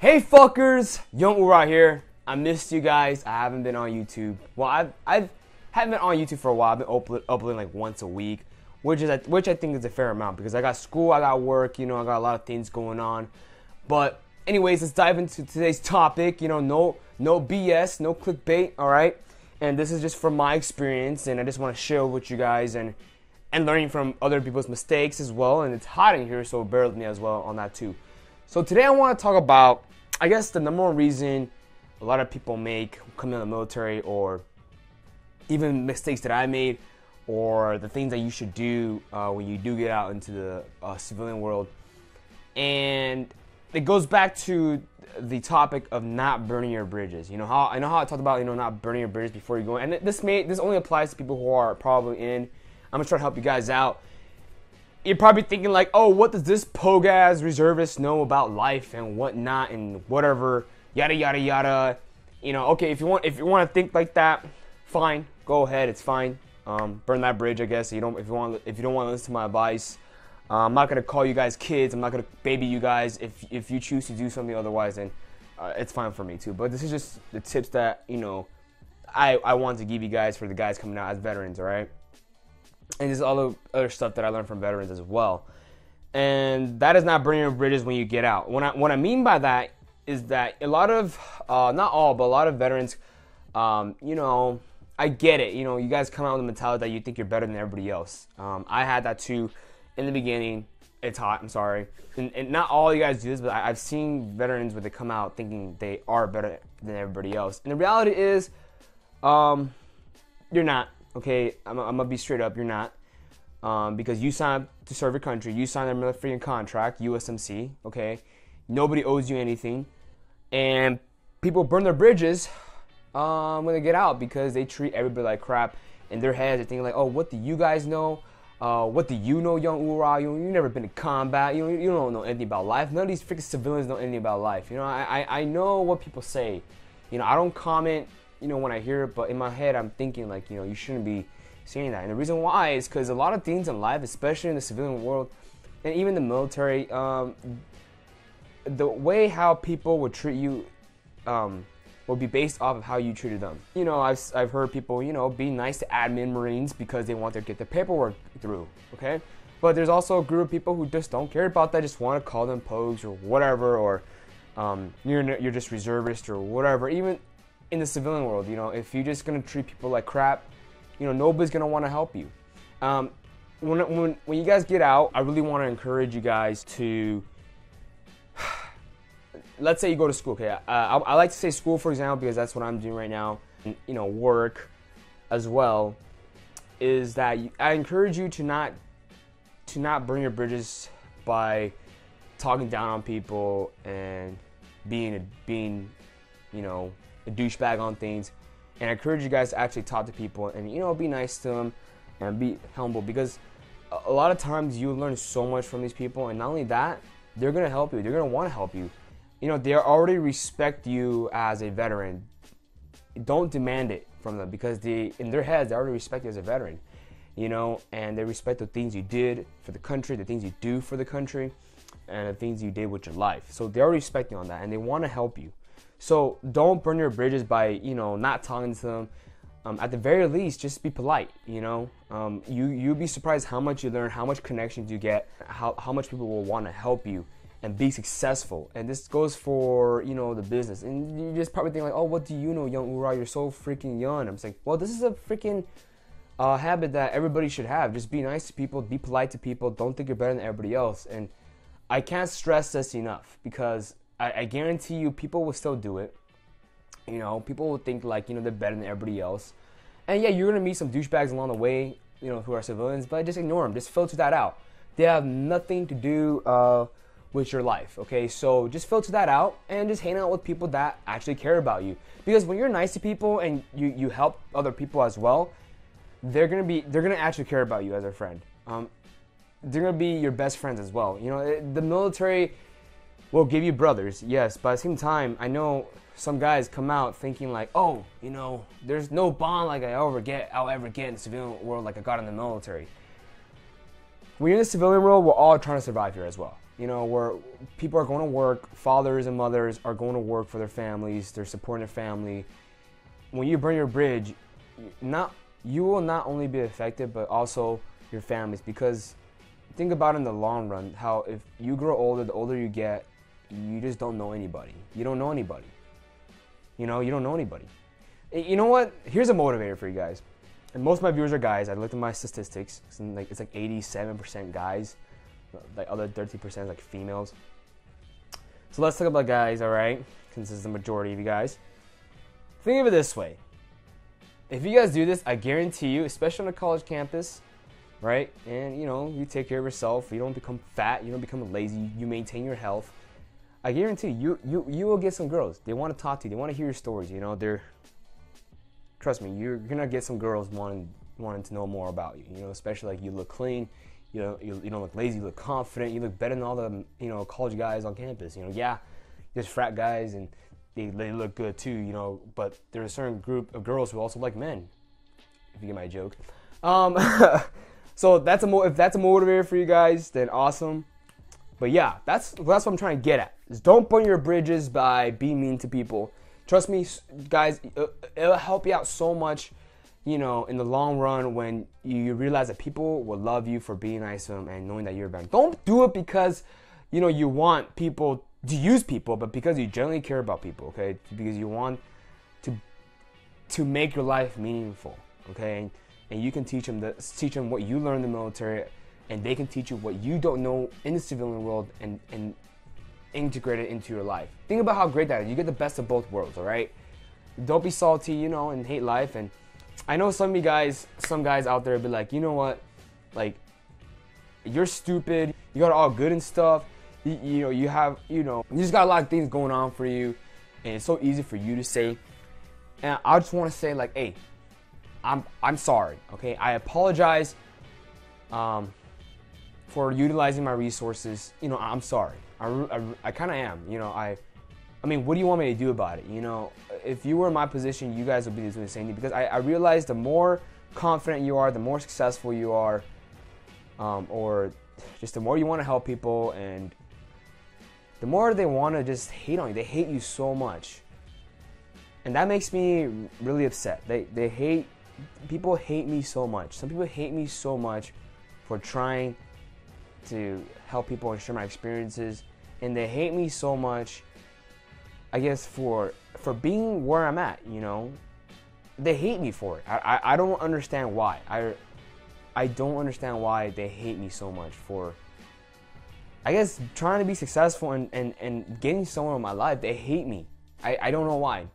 Hey fuckers, Young Oorah here. I missed you guys. I haven't been on YouTube. Well, I've haven't been on YouTube for a while. I've been uploading like once a week, which I think is a fair amount because I got school, I got work, I got a lot of things going on. But anyways, let's dive into today's topic. No BS, no clickbait. All right, and this is just from my experience, and I just want to share with you guys and learning from other people's mistakes as well. And it's hot in here, so bear with me as well on that too. So today I want to talk about, I guess, the number one reason a lot of people make coming out of the military, or even mistakes that I made, or the things that you should do when you do get out into the civilian world. And it goes back to the topic of not burning your bridges. I know how I talked about not burning your bridges before you go in. And this only applies to people who are probably in. I'm gonna try to help you guys out. You're probably thinking like, oh, what does this pogue-ass reservist know about life and whatnot and whatever, yada yada yada. Okay, if you want to think like that, fine, go ahead, it's fine. Burn that bridge, I guess. If you don't want to listen to my advice, I'm not gonna call you guys kids. I'm not gonna baby you guys. If you choose to do something otherwise, then it's fine for me too. But this is just the tips that I want to give you guys for the guys coming out as veterans, all right? And there's all the other stuff that I learned from veterans as well. And that is not burning your bridges when you get out. What I mean by that is that a lot of, not all, but a lot of veterans, I get it. You guys come out with the mentality that you think you're better than everybody else. I had that too in the beginning. It's hot, I'm sorry. And not all you guys do this, but I've seen veterans where they come out thinking they are better than everybody else. And the reality is, you're not. Okay, I'm gonna be straight up. You're not, because you signed to serve your country. You signed a military contract, USMC. Okay, nobody owes you anything, and people burn their bridges when they get out because they treat everybody like crap. In their heads, they're thinking like, oh, what do you guys know? What do you know, Young Oorah? You never been in combat. You don't know anything about life. None of these freaking civilians know anything about life. I know what people say. I don't comment. When I hear it, but in my head, I'm thinking like, you shouldn't be saying that. And the reason why is because a lot of things in life, especially in the civilian world, and even the military, the way how people would treat you will be based off of how you treated them. I've heard people, be nice to admin Marines because they want to get the paperwork through, okay? But there's also a group of people who just don't care about that, just want to call them pogues or whatever, or you're just reservist or whatever. Even in the civilian world, if you're just gonna treat people like crap, nobody's gonna want to help you. When you guys get out, I really want to encourage you guys to, let's say you go to school. Okay, I like to say school, for example, because that's what I'm doing right now. And, work as well. Is that I encourage you to not burn your bridges by talking down on people and being a douchebag on things. And I encourage you guys to actually talk to people and be nice to them and be humble, because a lot of times you learn so much from these people, and not only that, they're gonna help you. They're gonna want to help you. They already respect you as a veteran. Don't demand it from them, because in their heads they already respect you as a veteran. And they respect the things you did for the country, the things you do for the country, and the things you did with your life. So they already respect you on that, and they want to help you. So don't burn your bridges by, not talking to them. At the very least, just be polite, You'd be surprised how much you learn, how much connections you get, how much people will want to help you and be successful. And this goes for, the business. And you just probably think like, oh, what do you know, Young Oorah? You're so freaking young. I'm just like, well, this is a freaking habit that everybody should have. Just be nice to people, be polite to people. Don't think you're better than everybody else. And I can't stress this enough, because I guarantee you people will still do it. People will think like, they're better than everybody else. And yeah, you're going to meet some douchebags along the way, who are civilians, but just ignore them. Just filter that out. They have nothing to do with your life, okay? So just filter that out and just hang out with people that actually care about you. Because when you're nice to people and you help other people as well, they're going to actually care about you as a friend. They're going to be your best friends as well. The military will give you brothers, yes, but at the same time, I know some guys come out thinking like, oh, there's no bond like I'll ever get in the civilian world like I got in the military. When you're in the civilian world, we're all trying to survive here as well. you know, where people are going to work, fathers and mothers are going to work for their families, they're supporting their family. When you burn your bridge, you will not only be affected, but also your families. Because think about it in the long run, how if you grow older, the older you get, you just don't know anybody. You don't know anybody. You know, you don't know anybody. You know what? Here's a motivator for you guys. And most of my viewers are guys. I looked at my statistics. It's like 87% guys. Like other 30% is like females. So let's talk about guys, all right? Since this is the majority of you guys. Think of it this way. If you guys do this, I guarantee you, especially on a college campus, right? And you know, you take care of yourself. You don't become fat. You don't become lazy. You maintain your health. I guarantee you will get some girls. They want to talk to you. They want to hear your stories. You know, trust me, you're gonna get some girls wanting to know more about you. You know, especially like you look clean. You know, you don't look lazy. You look confident. You look better than all the college guys on campus. You know, yeah, there's frat guys and they look good too. You know, but there's a certain group of girls who also like men. If you get my joke. So if that's a motivator for you guys, then awesome. But yeah, that's what I'm trying to get at. Is don't burn your bridges by being mean to people. Trust me, guys, it'll help you out so much, you know, in the long run when you realize that people will love you for being nice to them and knowing that you're better. Don't do it because, you know, you want people to use people, but because you genuinely care about people, okay? Because you want to make your life meaningful, okay? And you can teach them what you learned in the military, and they can teach you what you don't know in the civilian world and integrate it into your life. Think about how great that is. You get the best of both worlds, all right? Don't be salty, you know, and hate life. And I know some guys out there be like, you know what? Like, you're stupid. You got it all good and stuff. You just got a lot of things going on for you. And it's so easy for you to say. And I just want to say, like, hey, I'm sorry, okay? I apologize for utilizing my resources. You know, I'm sorry. I kind of am. You know, I mean, what do you want me to do about it? You know, if you were in my position, you guys would be doing the same thing. Because I realize the more confident you are, the more successful you are, or just the more you want to help people, and the more they want to just hate on you. They hate you so much. And that makes me really upset. People hate me so much. Some people hate me so much for trying to help people and share my experiences, and they hate me so much, I guess, for being where I'm at. You know, they hate me for it. I don't understand why. I don't understand why they hate me so much for, I guess, trying to be successful and getting somewhere in my life. They hate me. I don't know why.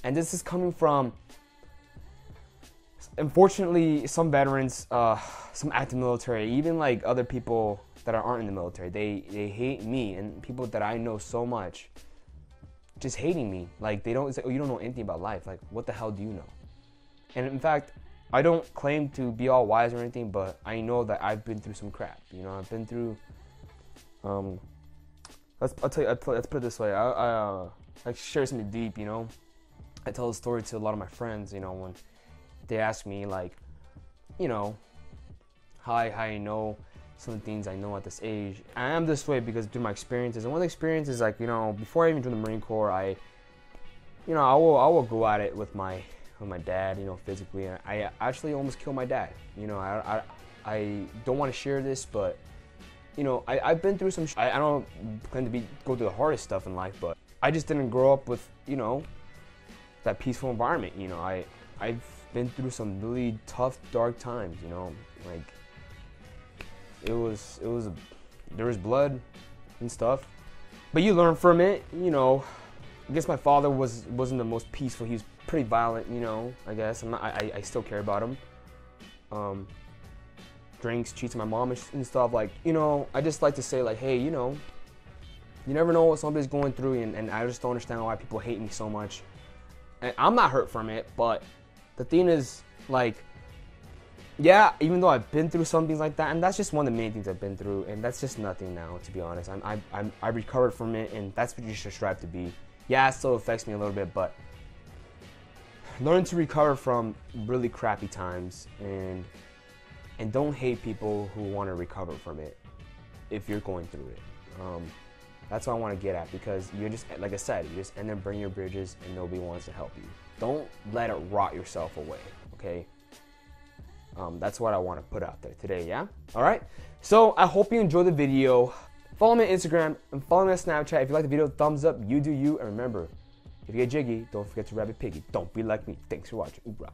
And this is coming from, unfortunately, some veterans, some active military, even like other people that aren't in the military. They hate me, and people that I know so much just hating me. Like, they don't say, oh, you don't know anything about life. Like, what the hell do you know? And in fact, I don't claim to be all wise or anything, but I know that I've been through some crap. You know, I've been through, let's put it this way. I share something deep, you know. I tell the story to a lot of my friends, you know, when they ask me, like, you know, how I know some of the things I know at this age. I am this way because through my experiences. And one of the experiences, like, you know, before I even joined the Marine Corps, I will go at it with my dad, you know, physically. And I actually almost killed my dad. You know, I don't want to share this, but, you know, I've been through some. I don't claim to go through the hardest stuff in life, but I just didn't grow up with, you know, that peaceful environment. You know, I've been through some really tough, dark times. You know, like, there was blood and stuff, but you learn from it. You know, I guess my father wasn't the most peaceful. He was pretty violent. You know, I guess I still care about him. Drinks, cheats on my mom and stuff. Like, you know, I just like to say, like, hey, you know, you never know what somebody's going through, and I just don't understand why people hate me so much. And I'm not hurt from it, but the thing is, like, yeah, even though I've been through some things like that, and that's just one of the main things I've been through, and that's just nothing now, to be honest. I recovered from it, and that's what you should strive to be. Yeah, it still affects me a little bit, but learn to recover from really crappy times, and don't hate people who want to recover from it if you're going through it. That's what I want to get at, because you're just, like I said, you just end up burning your bridges and nobody wants to help you. Don't let it rot yourself away, okay? That's what I want to put out there today, yeah? All right? So I hope you enjoyed the video. Follow me on Instagram and follow me on Snapchat. If you like the video, thumbs up, you do you. And remember, if you get jiggy, don't forget to rabbit piggy. Don't be like me. Thanks for watching. Oorah.